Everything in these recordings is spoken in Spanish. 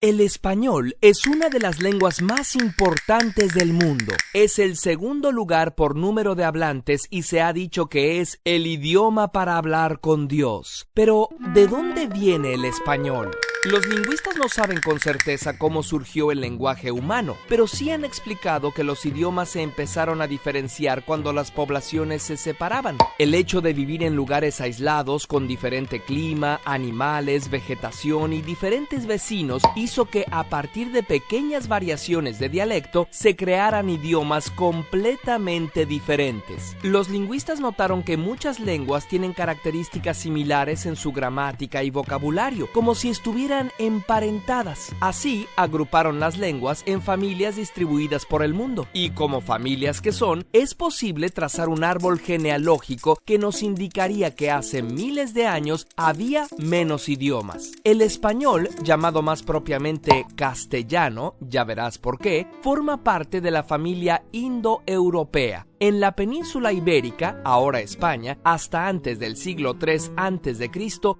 El español es una de las lenguas más importantes del mundo. Es el segundo lugar por número de hablantes y se ha dicho que es el idioma para hablar con Dios. Pero, ¿de dónde viene el español? Los lingüistas no saben con certeza cómo surgió el lenguaje humano, pero sí han explicado que los idiomas se empezaron a diferenciar cuando las poblaciones se separaban. El hecho de vivir en lugares aislados con diferente clima, animales, vegetación y diferentes vecinos hizo que a partir de pequeñas variaciones de dialecto se crearan idiomas completamente diferentes. Los lingüistas notaron que muchas lenguas tienen características similares en su gramática y vocabulario, como si estuvieran emparentadas. Así, agruparon las lenguas en familias distribuidas por el mundo. Y como familias que son, es posible trazar un árbol genealógico que nos indicaría que hace miles de años había menos idiomas. El español, llamado más propiamente castellano, ya verás por qué, forma parte de la familia indoeuropea. En la península ibérica, ahora España, hasta antes del siglo III a.C.,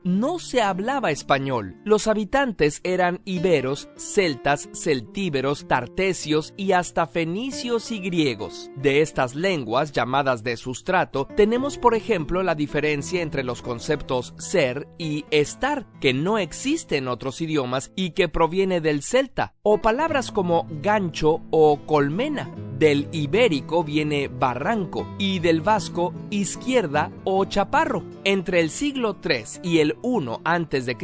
no se hablaba español. Los habitantes eran iberos, celtas, celtíberos, tartesios y hasta fenicios y griegos. De estas lenguas, llamadas de sustrato, tenemos por ejemplo la diferencia entre los conceptos ser y estar, que no existe en otros idiomas y que proviene del celta, o palabras como gancho o colmena. Del ibérico viene barranco y del vasco izquierda o chaparro. Entre el siglo III y el I a.C.,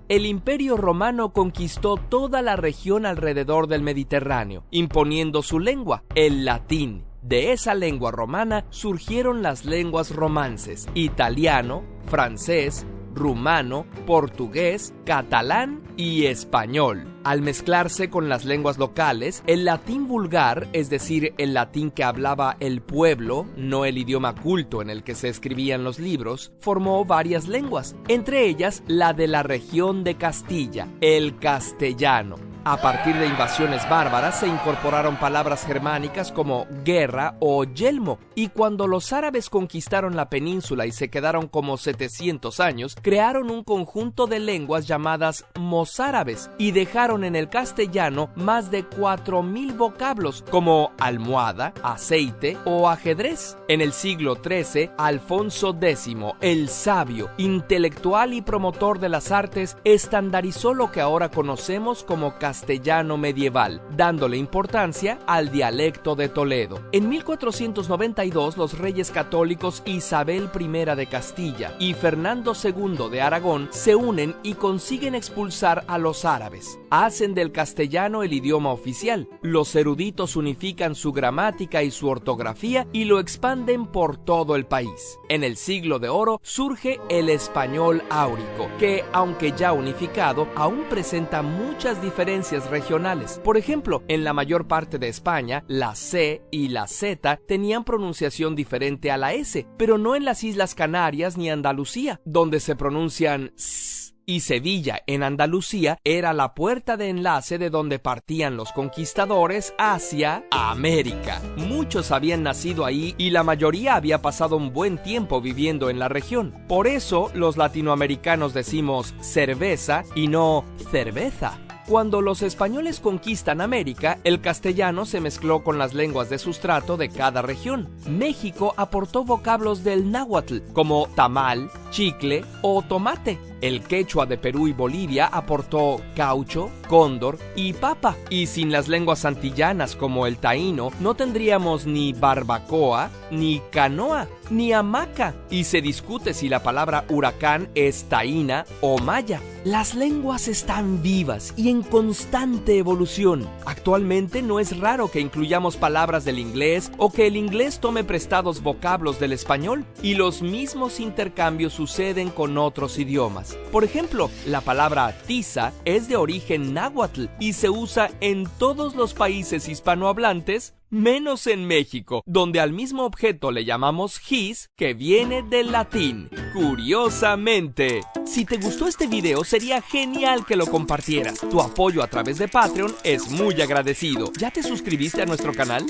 el Imperio Romano conquistó toda la región alrededor del Mediterráneo, imponiendo su lengua, el latín. De esa lengua romana surgieron las lenguas romances: italiano, francés, rumano, portugués, catalán y español. Al mezclarse con las lenguas locales, el latín vulgar, es decir, el latín que hablaba el pueblo, no el idioma culto en el que se escribían los libros, formó varias lenguas, entre ellas la de la región de Castilla, el castellano. A partir de invasiones bárbaras se incorporaron palabras germánicas como guerra o yelmo, y cuando los árabes conquistaron la península y se quedaron como 700 años, crearon un conjunto de lenguas llamadas mozárabes y dejaron en el castellano más de 4.000 vocablos como almohada, aceite o ajedrez. En el siglo XIII, Alfonso X, el sabio, intelectual y promotor de las artes, estandarizó lo que ahora conocemos como castellano medieval, dándole importancia al dialecto de Toledo. En 1492, los reyes católicos Isabel I de Castilla y Fernando II de Aragón se unen y consiguen expulsar a los árabes. Hacen del castellano el idioma oficial. Los eruditos unifican su gramática y su ortografía y lo expanden por todo el país. En el siglo de oro surge el español áurico, que, aunque ya unificado, aún presenta muchas diferencias regionales. Por ejemplo, en la mayor parte de España, la C y la Z tenían pronunciación diferente a la S, pero no en las Islas Canarias ni Andalucía, donde se pronuncian S. Y Sevilla, en Andalucía, era la puerta de enlace de donde partían los conquistadores hacia América. Muchos habían nacido ahí y la mayoría había pasado un buen tiempo viviendo en la región. Por eso, los latinoamericanos decimos cerveza y no cerveza. Cuando los españoles conquistan América, el castellano se mezcló con las lenguas de sustrato de cada región. México aportó vocablos del náhuatl, como tamal, chicle o tomate. El quechua de Perú y Bolivia aportó caucho, cóndor y papa. Y sin las lenguas antillanas como el taíno, no tendríamos ni barbacoa, ni canoa, ni hamaca. Y se discute si la palabra huracán es taína o maya. Las lenguas están vivas y en constante evolución. Actualmente no es raro que incluyamos palabras del inglés o que el inglés tome prestados vocablos del español, y los mismos intercambios suceden con otros idiomas. Por ejemplo, la palabra tiza es de origen náhuatl y se usa en todos los países hispanohablantes, menos en México, donde al mismo objeto le llamamos gis, que viene del latín. Curiosamente. Si te gustó este video, sería genial que lo compartieras. Tu apoyo a través de Patreon es muy agradecido. ¿Ya te suscribiste a nuestro canal?